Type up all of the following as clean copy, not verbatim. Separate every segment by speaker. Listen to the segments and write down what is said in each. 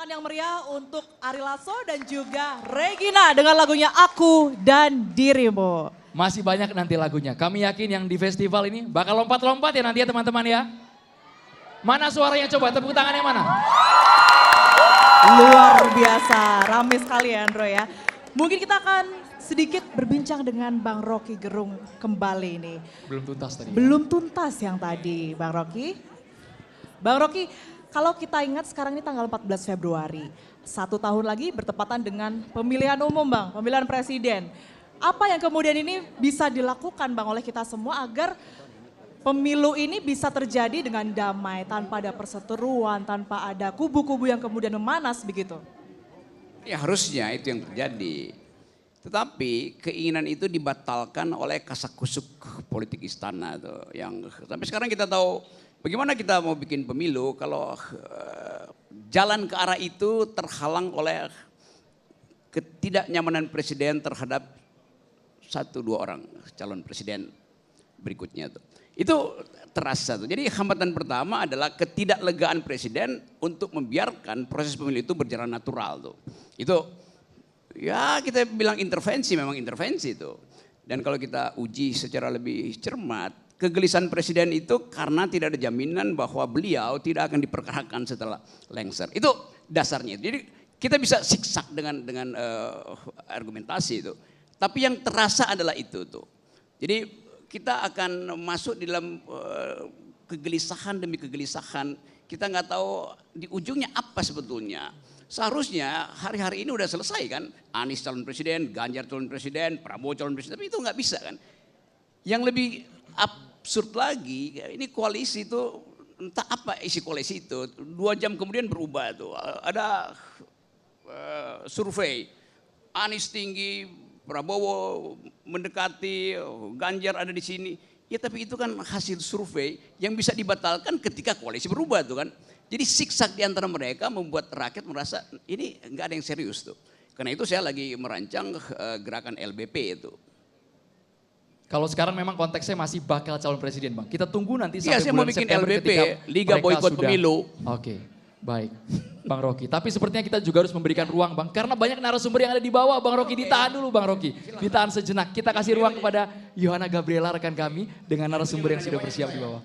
Speaker 1: tangan yang meriah untuk Ari Lasso dan juga Regina dengan lagunya Aku dan Dirimu.
Speaker 2: Masih banyak nanti lagunya. Kami yakin yang di festival ini bakal lompat-lompat ya nanti ya teman-teman ya. Mana suaranya coba, tepuk tangannya mana?
Speaker 1: Luar biasa, rame sekali ya Andro ya. Mungkin kita akan sedikit berbincang dengan Bang Rocky Gerung kembali ini.
Speaker 2: Belum tuntas tadi.
Speaker 1: Belum tuntas yang tadi Bang Rocky. Bang Rocky, kalau kita ingat sekarang ini tanggal 14 Februari. 1 tahun lagi bertepatan dengan pemilihan umum Bang, pemilihan presiden. Apa yang kemudian ini bisa dilakukan Bang oleh kita semua agar pemilu ini bisa terjadi dengan damai, tanpa ada perseteruan, tanpa ada kubu-kubu yang kemudian memanas begitu?
Speaker 3: Ya harusnya itu yang terjadi. Tetapi keinginan itu dibatalkan oleh kasak-kusuk politik istana tuh. Yang sampai sekarang kita tahu bagaimana kita mau bikin pemilu kalau jalan ke arah itu terhalang oleh ketidaknyamanan presiden terhadap 1-2 orang calon presiden berikutnya tuh. Itu terasa tuh. Jadi hambatan pertama adalah ketidaklegaan presiden untuk membiarkan proses pemilu itu berjalan natural tuh. Itu ya kita bilang intervensi, memang intervensi itu. Dan kalau kita uji secara lebih cermat, kegelisahan presiden itu karena tidak ada jaminan bahwa beliau tidak akan diperkarakan setelah lengser. Itu dasarnya. Jadi kita bisa siksak dengan argumentasi itu. Tapi yang terasa adalah itu tuh. Jadi kita akan masuk di dalam kegelisahan demi kegelisahan. Kita nggak tahu di ujungnya apa sebetulnya. Seharusnya hari-hari ini udah selesai kan. Anies calon presiden, Ganjar calon presiden, Prabowo calon presiden. Tapi itu nggak bisa kan. Yang lebih absurd lagi, ini koalisi itu entah apa isi koalisi itu. 2 jam kemudian berubah tuh. Ada survei, Anies tinggi, Prabowo mendekati, Ganjar ada di sini. Ya tapi itu kan hasil survei yang bisa dibatalkan ketika koalisi berubah tuh kan. Jadi siksak di antara mereka membuat rakyat merasa ini nggak ada yang serius tuh. Karena itu saya lagi merancang gerakan LBP itu.
Speaker 2: Kalau sekarang memang konteksnya masih bakal calon presiden Bang. Kita tunggu nanti
Speaker 3: Iya,
Speaker 2: sampai
Speaker 3: saya mau
Speaker 2: bulan
Speaker 3: bikin
Speaker 2: September
Speaker 3: LBP,
Speaker 2: ketika
Speaker 3: Liga
Speaker 2: mereka
Speaker 3: Boykot
Speaker 2: sudah.
Speaker 3: Pemilu.
Speaker 2: Oke, baik. Bang Rocky, tapi sepertinya kita juga harus memberikan ruang Bang. Karena banyak narasumber yang ada di bawah Bang Rocky. Ditahan dulu Bang Rocky, ditahan sejenak. Kita kasih ruang kepada Yohana Gabriela rekan kami dengan narasumber yang sudah bersiap di bawah.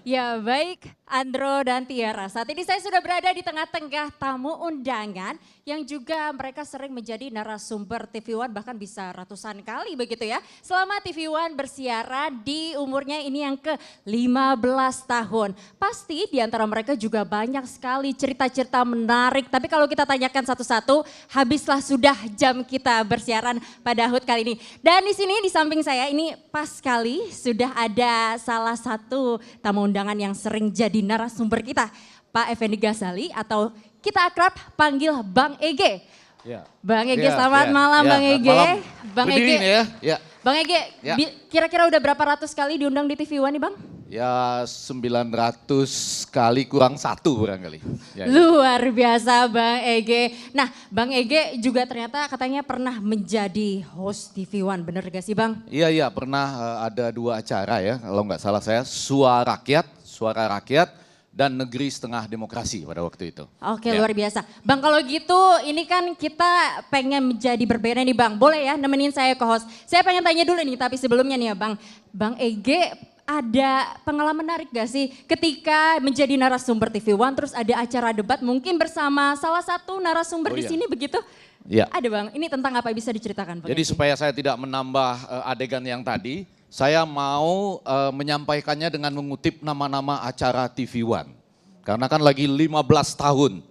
Speaker 4: Ya baik Andro dan Tiara, saat ini saya sudah berada di tengah-tengah tamu undangan yang juga mereka sering menjadi narasumber TV One bahkan bisa ratusan kali begitu ya. Selama TV One bersiaran di umurnya ini yang ke-15 tahun. Pasti di antara mereka juga banyak sekali cerita-cerita menarik. Tapi kalau kita tanyakan satu-satu, habislah sudah jam kita bersiaran pada HUT kali ini. Dan di sini di samping saya ini pas sekali sudah ada salah satu tamu undangan yang sering jadi narasumber kita, Pak Effendi Ghazali atau kita akrab panggil Bang Ege.
Speaker 5: Ya.
Speaker 4: Bang Ege,
Speaker 5: Ya,
Speaker 4: selamat
Speaker 5: ya,
Speaker 4: malam
Speaker 5: ya,
Speaker 4: Bang Ege.
Speaker 5: malam.
Speaker 4: Bang
Speaker 5: Berdiri
Speaker 4: Ege,
Speaker 5: nih ya. Ya.
Speaker 4: Bang Ege,
Speaker 5: Ya.
Speaker 4: kira-kira udah berapa ratus kali diundang di TV One nih Bang?
Speaker 5: Ya 900 kali kurang 1 barangkali. Ya, ya.
Speaker 4: Luar biasa Bang Ege. Nah Bang Ege juga ternyata katanya pernah menjadi host TV One, bener gak sih Bang?
Speaker 5: Iya, iya, pernah ada 2 acara ya, kalau nggak salah saya, Suara Rakyat dan Negeri Setengah Demokrasi pada waktu itu.
Speaker 4: Oke,
Speaker 5: Ya.
Speaker 4: luar biasa. Bang kalau gitu ini kan kita pengen menjadi berbeda nih Bang. Boleh ya nemenin saya co-host. Saya pengen tanya dulu nih tapi sebelumnya nih ya Bang. Bang Ege ada pengalaman menarik gak sih ketika menjadi narasumber TV One terus ada acara debat mungkin bersama salah satu narasumber
Speaker 5: Oh,
Speaker 4: di
Speaker 5: iya.
Speaker 4: sini begitu?
Speaker 5: Iya.
Speaker 4: Ada Bang, ini tentang apa bisa diceritakan Bang
Speaker 5: Jadi
Speaker 4: Ege?
Speaker 5: supaya saya tidak menambah adegan yang tadi, saya mau menyampaikannya dengan mengutip nama-nama acara TV One. Karena kan lagi 15 tahun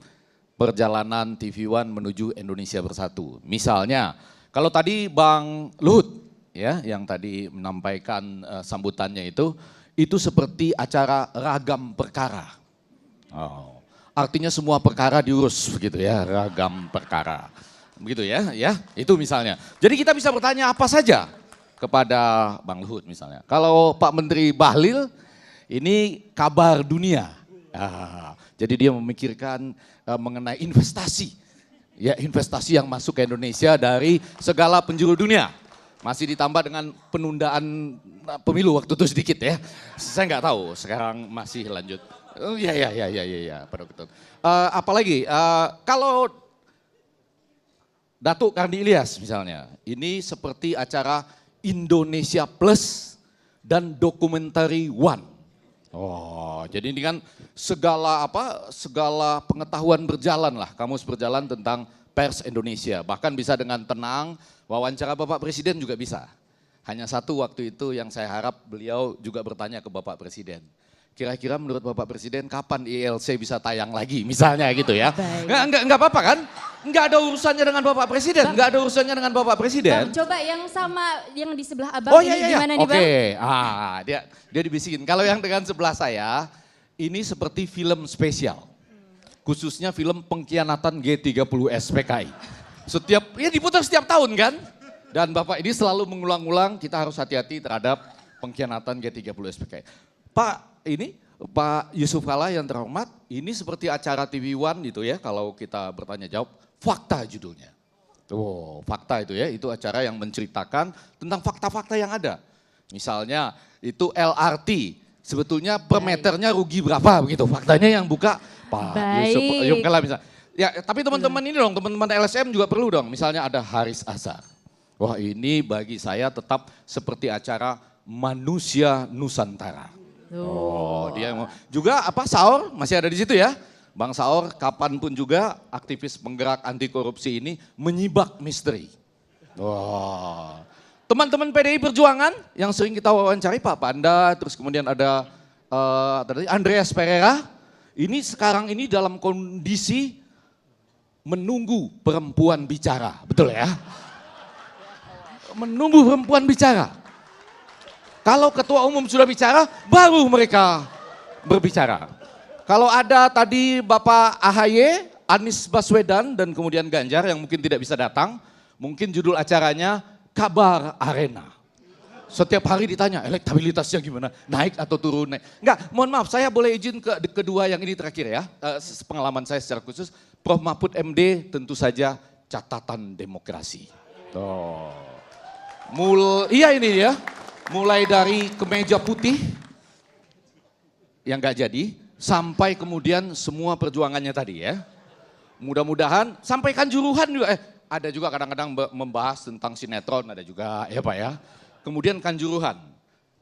Speaker 5: perjalanan TV One menuju Indonesia Bersatu. Misalnya, kalau tadi Bang Luhut ya yang tadi menyampaikan sambutannya itu seperti acara ragam perkara. Oh, artinya semua perkara diurus begitu ya, ragam perkara. Begitu ya, itu misalnya. Jadi kita bisa bertanya apa saja kepada Bang Luhut misalnya. Kalau Pak Menteri Bahlil ini kabar dunia. Jadi dia memikirkan mengenai investasi. Ya investasi yang masuk ke Indonesia dari segala penjuru dunia. Masih ditambah dengan penundaan pemilu waktu itu sedikit ya. Saya nggak tahu sekarang masih lanjut. Oh, iya, Pak Dokter. Apalagi kalau Datuk Kardi Ilyas misalnya, ini seperti acara Indonesia Plus dan Documentary One. Oh, jadi ini kan segala pengetahuan berjalan lah, kamus berjalan tentang pers Indonesia. Bahkan bisa dengan tenang, wawancara Bapak Presiden juga bisa. Hanya satu waktu itu yang saya harap beliau juga bertanya ke Bapak Presiden. Kira-kira menurut Bapak Presiden kapan ILC bisa tayang lagi misalnya gitu ya. Enggak apa-apa kan? Enggak ada urusannya dengan Bapak Presiden, enggak ada urusannya dengan Bapak Presiden.
Speaker 4: Bang, coba yang sama yang di sebelah abang
Speaker 5: Oh
Speaker 4: ini
Speaker 5: iya.
Speaker 4: gimana nih Bang?
Speaker 5: Oke, dia dibisikin. Kalau yang dengan sebelah saya, ini seperti film spesial. Khususnya film pengkhianatan G30S PKI. Diputar setiap tahun kan? Dan Bapak ini selalu mengulang-ulang, kita harus hati-hati terhadap pengkhianatan G30S PKI. Pak Yusuf Kalla yang terhormat, ini seperti acara TV One gitu ya, kalau kita bertanya jawab, fakta judulnya. Oh, fakta itu ya, itu acara yang menceritakan tentang fakta-fakta yang ada. Misalnya itu LRT, sebetulnya per meternya rugi berapa begitu, faktanya yang buka Pak Yusuf Kalla misalnya. Ya, tapi teman-teman ini dong, teman-teman LSM juga perlu dong, misalnya ada Haris Azhar. Wah ini bagi saya tetap seperti acara Manusia Nusantara. Oh, dia juga Saur masih ada di situ ya. Bang Saur kapanpun juga aktivis penggerak anti korupsi ini menyibak misteri. Wah. Teman-teman PDI Perjuangan yang sering kita wawancari Pak Panda, terus kemudian ada Andreas Pereira. Ini sekarang ini dalam kondisi menunggu perempuan bicara, betul ya? Menunggu perempuan bicara. Kalau ketua umum sudah bicara, baru mereka berbicara. Kalau ada tadi Bapak AHY, Anies Baswedan, dan kemudian Ganjar yang mungkin tidak bisa datang, mungkin judul acaranya Kabar Arena. Setiap hari ditanya elektabilitasnya gimana, naik atau turun. Enggak, mohon maaf saya boleh izin ke kedua yang ini terakhir ya. Pengalaman saya secara khusus, Prof. Mahfud MD tentu saja catatan demokrasi. Iya ini ya. Mulai dari kemeja putih yang gak jadi, sampai kemudian semua perjuangannya tadi ya. Mudah-mudahan sampai Kanjuruhan juga, ada juga kadang-kadang membahas tentang sinetron, ada juga ya Pak ya. Kemudian Kanjuruhan,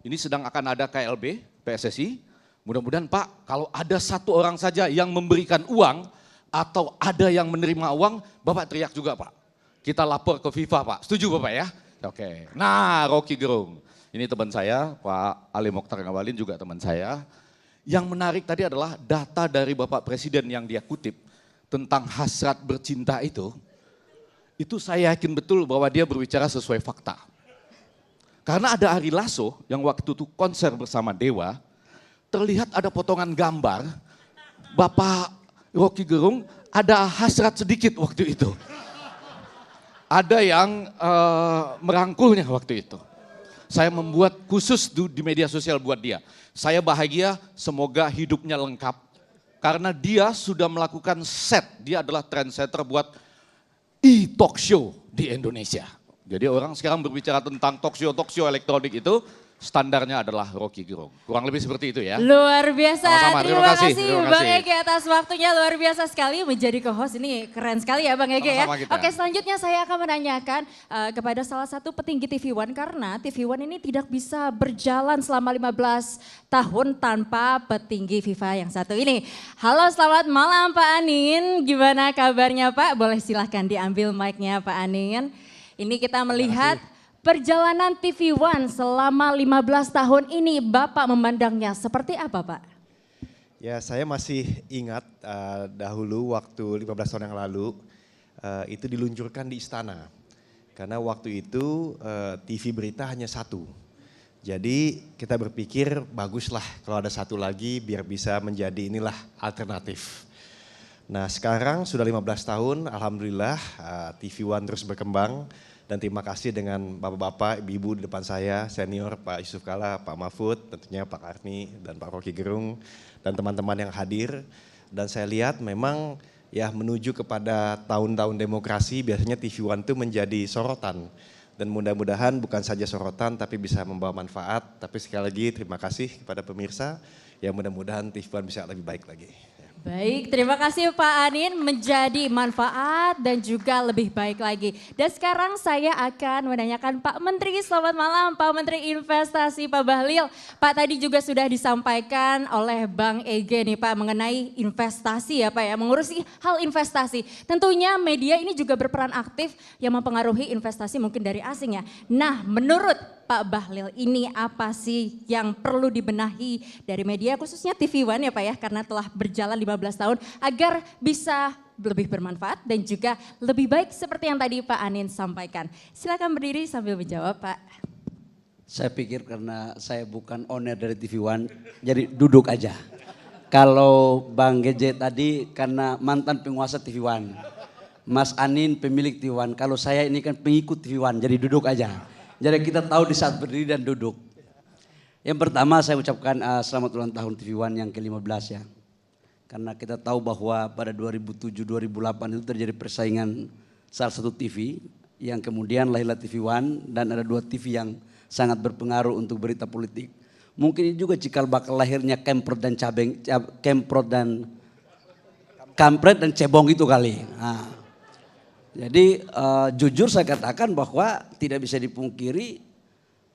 Speaker 5: ini sedang akan ada KLB, PSSI. Mudah-mudahan Pak, kalau ada satu orang saja yang memberikan uang, atau ada yang menerima uang, Bapak teriak juga Pak. Kita lapor ke FIFA Pak, setuju Bapak ya? Oke, nah Rocky Gerung. Ini teman saya, Pak Ali Mokhtar Ngabalin juga teman saya. Yang menarik tadi adalah data dari Bapak Presiden yang dia kutip tentang hasrat bercinta itu saya yakin betul bahwa dia berbicara sesuai fakta. Karena ada Ari Lasso yang waktu itu konser bersama Dewa, terlihat ada potongan gambar Bapak Rocky Gerung ada hasrat sedikit waktu itu. Ada yang merangkulnya waktu itu. Saya membuat khusus di media sosial buat dia. Saya bahagia semoga hidupnya lengkap. Karena dia sudah melakukan dia adalah trendsetter buat e-talk show di Indonesia. Jadi orang sekarang berbicara tentang talk show elektronik itu, standarnya adalah Rocky Gerung. Kurang lebih seperti itu ya.
Speaker 4: Luar biasa,
Speaker 5: Sama-sama,
Speaker 4: terima kasih
Speaker 5: terima
Speaker 4: Bang
Speaker 5: kasih.
Speaker 4: Ege atas waktunya, luar biasa sekali menjadi co-host, ini keren sekali ya Bang Ege ya.
Speaker 5: Sama-sama kita.
Speaker 4: Oke, selanjutnya saya akan menanyakan kepada salah satu petinggi TV One, karena TV One ini tidak bisa berjalan selama 15 tahun tanpa petinggi FIFA yang satu ini. Halo, selamat malam Pak Anin, gimana kabarnya Pak? Boleh silahkan diambil mic-nya Pak Anin. Ini kita melihat perjalanan TV One selama 15 tahun ini, Bapak memandangnya seperti apa Pak?
Speaker 6: Ya, saya masih ingat dahulu waktu 15 tahun yang lalu itu diluncurkan di istana. Karena waktu itu TV berita hanya satu. Jadi kita berpikir baguslah kalau ada satu lagi biar bisa menjadi inilah alternatif. Nah sekarang sudah 15 tahun, alhamdulillah TV One terus berkembang. Dan terima kasih dengan bapak-bapak, ibu-ibu di depan saya, senior Pak Yusuf Kalla, Pak Mahfud, tentunya Pak Karni dan Pak Rocky Gerung, dan teman-teman yang hadir. Dan saya lihat memang ya menuju kepada tahun-tahun demokrasi, biasanya TV One itu menjadi sorotan. Dan mudah-mudahan bukan saja sorotan tapi bisa membawa manfaat. Tapi sekali lagi terima kasih kepada pemirsa Ya mudah-mudahan TV One bisa lebih baik lagi.
Speaker 4: Baik, terima kasih Pak Anin, menjadi manfaat dan juga lebih baik lagi. Dan sekarang saya akan menanyakan Pak Menteri, selamat malam Pak Menteri Investasi Pak Bahlil. Pak tadi juga sudah disampaikan oleh Bang Ege nih Pak mengenai investasi ya Pak ya, mengurusi hal investasi. Tentunya media ini juga berperan aktif yang mempengaruhi investasi mungkin dari asing ya. Nah menurut Pak Bahlil ini apa sih yang perlu dibenahi dari media khususnya TV One ya Pak ya, karena telah berjalan 15 tahun agar bisa lebih bermanfaat dan juga lebih baik seperti yang tadi Pak Anin sampaikan. Silakan berdiri sambil menjawab Pak.
Speaker 7: Saya pikir karena saya bukan owner dari TV One, jadi duduk aja. Kalau Bang Geje tadi karena mantan penguasa TV One, Mas Anin pemilik TV One, kalau saya ini kan pengikut TV One, jadi duduk aja. Jadi kita tahu di saat berdiri dan duduk. Yang pertama saya ucapkan selamat ulang tahun TV One yang ke-15 ya. Karena kita tahu bahwa pada 2007-2008 itu terjadi persaingan salah satu TV yang kemudian lahirlah TV One dan ada 2 TV yang sangat berpengaruh untuk berita politik. Mungkin ini juga cikal bakal lahirnya Kampret dan Cebong itu kali. Nah, jadi jujur saya katakan bahwa tidak bisa dipungkiri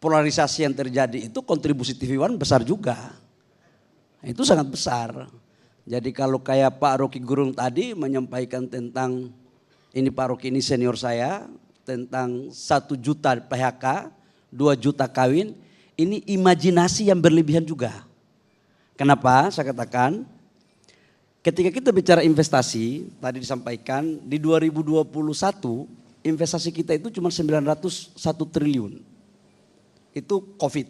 Speaker 7: polarisasi yang terjadi itu kontribusi TV One besar juga. Itu sangat besar. Jadi kalau kayak Pak Rocky Gerung tadi menyampaikan tentang, ini Pak Rocky ini senior saya, tentang 1 juta PHK, 2 juta kawin, ini imajinasi yang berlebihan juga. Kenapa saya katakan? Ketika kita bicara investasi, tadi disampaikan di 2021 investasi kita itu cuma 901 triliun. Itu COVID.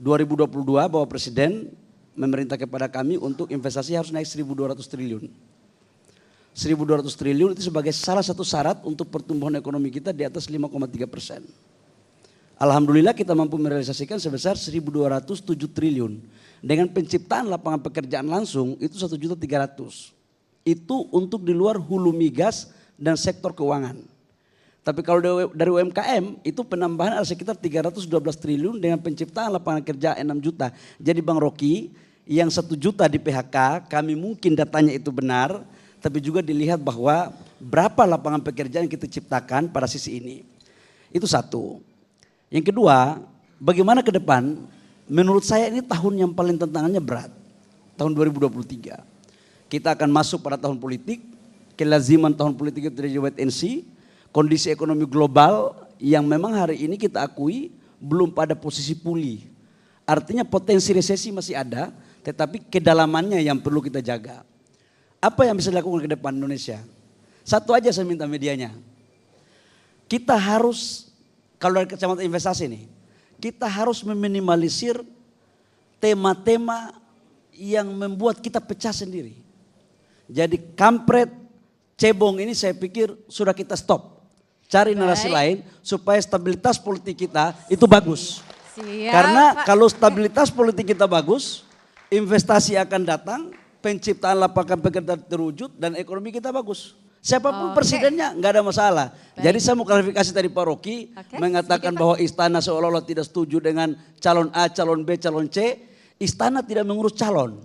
Speaker 7: 2022 Bapak Presiden memerintah kepada kami untuk investasi harus naik 1.200 triliun. 1.200 triliun itu sebagai salah satu syarat untuk pertumbuhan ekonomi kita di atas 5,3%. Alhamdulillah kita mampu merealisasikan sebesar 1.207 triliun. Dengan penciptaan lapangan pekerjaan langsung itu 1.300.000. Itu untuk di luar hulu migas dan sektor keuangan. Tapi kalau dari UMKM itu penambahan ada sekitar 312 triliun dengan penciptaan lapangan kerja 6 juta. Jadi Bang Rocky yang 1 juta di PHK kami mungkin datanya itu benar. Tapi juga dilihat bahwa berapa lapangan pekerjaan yang kita ciptakan pada sisi ini. Itu satu. Yang kedua, bagaimana ke depan? Menurut saya ini tahun yang paling tantangannya berat. Tahun 2023. Kita akan masuk pada tahun politik. Kelaziman tahun politik itu terjadi wait and see. Kondisi ekonomi global yang memang hari ini kita akui belum pada posisi pulih. Artinya potensi resesi masih ada, tetapi kedalamannya yang perlu kita jaga. Apa yang bisa dilakukan ke depan Indonesia? Satu aja saya minta medianya. Kita harus, kalau dari kacamata investasi nih, kita harus meminimalisir tema-tema yang membuat kita pecah sendiri. Jadi kampret, cebong ini saya pikir sudah kita stop. Cari narasi lain supaya stabilitas politik kita itu bagus.
Speaker 4: Siap,
Speaker 7: Karena
Speaker 4: Pak.
Speaker 7: kalau stabilitas politik kita bagus, investasi akan datang, penciptaan lapangan pekerjaan terwujud dan ekonomi kita bagus. Siapapun presidennya nggak ada masalah. Jadi saya mau klarifikasi tadi Pak Rocky mengatakan
Speaker 4: sedikit, Pak.
Speaker 7: bahwa istana seolah-olah tidak setuju dengan calon A, calon B, calon C. Istana tidak mengurus calon.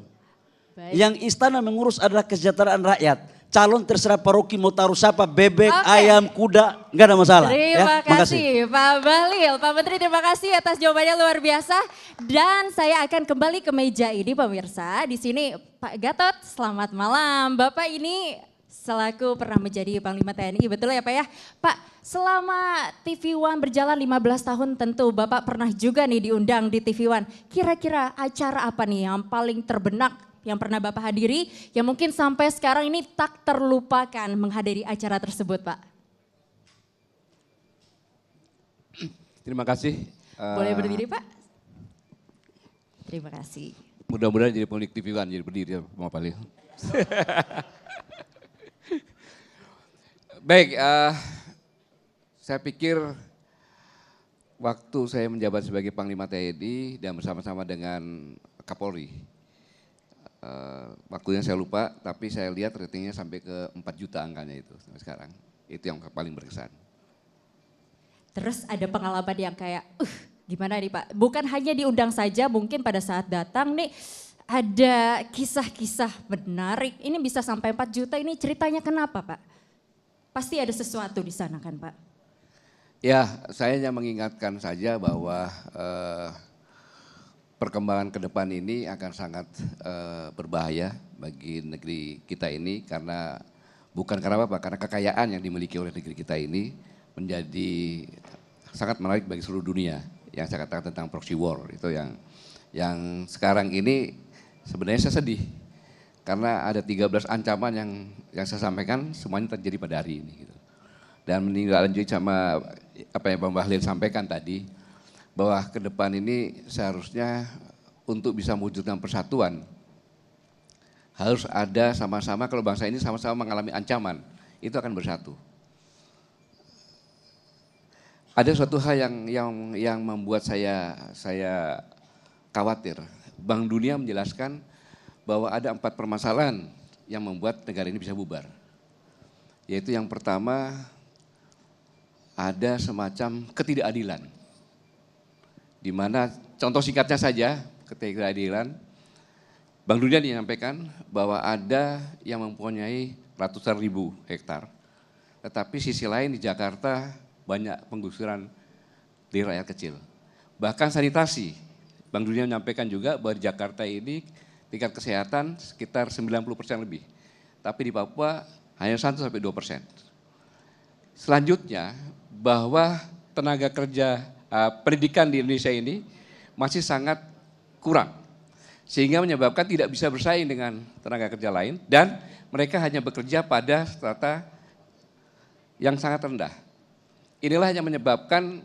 Speaker 4: Baik.
Speaker 7: Yang istana mengurus adalah kesejahteraan rakyat. Calon terserah Pak Rocky mau taruh siapa, bebek, ayam, kuda, nggak ada masalah.
Speaker 4: Terima
Speaker 7: Ya, makasih.
Speaker 4: kasih Pak Bahlil. Pak Menteri terima kasih atas jawabannya luar biasa. Dan saya akan kembali ke meja ini pemirsa. Di sini Pak Gatot, selamat malam. Bapak ini selaku pernah menjadi Panglima TNI, betul ya Pak ya? Pak, selama TV One berjalan 15 tahun tentu Bapak pernah juga nih diundang di TV One. Kira-kira acara apa nih yang paling terbenak yang pernah Bapak hadiri, yang mungkin sampai sekarang ini tak terlupakan menghadiri acara tersebut Pak?
Speaker 8: Terima kasih.
Speaker 4: Boleh berdiri Pak? Terima kasih.
Speaker 8: Mudah-mudahan jadi pemilik TV One, jadi berdiri ya Pak Bahlil. Baik, saya pikir waktu saya menjabat sebagai Panglima TNI dan bersama-sama dengan Kapolri, waktunya saya lupa, tapi saya lihat ratingnya sampai ke 4 juta angkanya itu sampai sekarang. Itu yang paling berkesan.
Speaker 4: Terus ada pengalaman yang kayak, gimana nih Pak? Bukan hanya diundang saja, mungkin pada saat datang nih, ada kisah-kisah menarik, ini bisa sampai 4 juta, ini ceritanya kenapa Pak? Pasti ada sesuatu di sana kan Pak?
Speaker 8: Ya, saya hanya mengingatkan saja bahwa perkembangan ke depan ini akan sangat berbahaya bagi negeri kita ini karena bukan karena apa, karena kekayaan yang dimiliki oleh negeri kita ini menjadi sangat menarik bagi seluruh dunia. Yang saya katakan tentang proxy war itu yang sekarang ini sebenarnya saya sedih karena ada 13 ancaman yang saya sampaikan semuanya terjadi pada hari ini. Gitu. Dan menindaklanjuti sama apa yang Bang Bahlil sampaikan tadi, bahwa ke depan ini seharusnya untuk bisa mewujudkan persatuan, harus ada sama-sama, kalau bangsa ini sama-sama mengalami ancaman, itu akan bersatu. Ada suatu hal yang membuat saya khawatir. Bank Dunia menjelaskan bahwa ada 4 permasalahan yang membuat negara ini bisa bubar. Yaitu yang pertama, ada semacam ketidakadilan. Di mana contoh singkatnya saja, ketidakadilan, Bank Dunia menyampaikan bahwa ada yang mempunyai ratusan ribu hektar. Tetapi sisi lain di Jakarta banyak penggusuran di rakyat kecil. Bahkan sanitasi, Bank Dunia menyampaikan juga bahwa di Jakarta ini tingkat kesehatan sekitar 90% lebih. Tapi di Papua hanya 1-2%. Selanjutnya bahwa tenaga kerja pendidikan di Indonesia ini masih sangat kurang. Sehingga menyebabkan tidak bisa bersaing dengan tenaga kerja lain dan mereka hanya bekerja pada strata yang sangat rendah. Inilah yang menyebabkan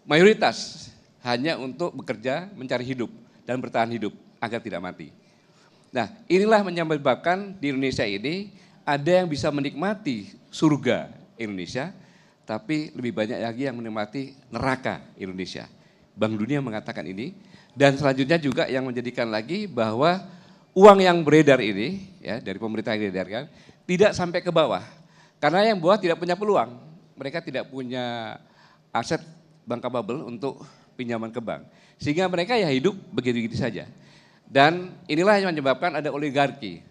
Speaker 8: mayoritas hanya untuk bekerja, mencari hidup, dan bertahan hidup agar tidak mati. Nah, inilah menyebabkan di Indonesia ini ada yang bisa menikmati surga Indonesia, tapi lebih banyak lagi yang menikmati neraka Indonesia. Bank Dunia mengatakan ini, dan selanjutnya juga yang menjadikan lagi bahwa uang yang beredar ini, ya dari pemerintah yang diedarkan, tidak sampai ke bawah. Karena yang bawah tidak punya peluang, mereka tidak punya aset bankable untuk pinjaman ke bank. Sehingga mereka ya hidup begitu-begitu saja. Dan inilah yang menyebabkan ada oligarki.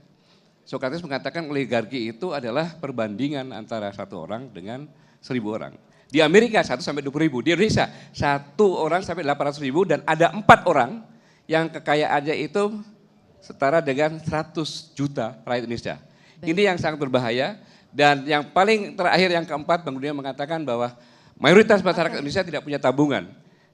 Speaker 8: Sokrates mengatakan oligarki itu adalah perbandingan antara 1 orang dengan 1.000 orang. Di Amerika 1 sampai 20 ribu, di Indonesia 1 orang sampai 800 ribu dan ada 4 orang yang kekayaannya itu setara dengan 100 juta rakyat Indonesia. Ini yang sangat berbahaya dan yang paling terakhir yang keempat Bank Dunia mengatakan bahwa mayoritas masyarakat Indonesia tidak punya tabungan.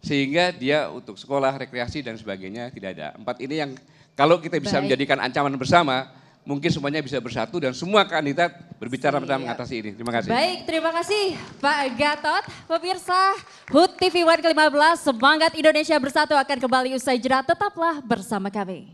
Speaker 8: Sehingga dia untuk sekolah, rekreasi dan sebagainya tidak ada. 4 ini yang kalau kita bisa menjadikan ancaman bersama, mungkin semuanya bisa bersatu dan semua kandidat berbicara bersama mengatasi ini. Terima kasih.
Speaker 4: Baik, terima kasih Pak Gatot. Pemirsa HUT TV One ke-15, Semangat Indonesia Bersatu akan kembali usai jeda. Tetaplah bersama kami.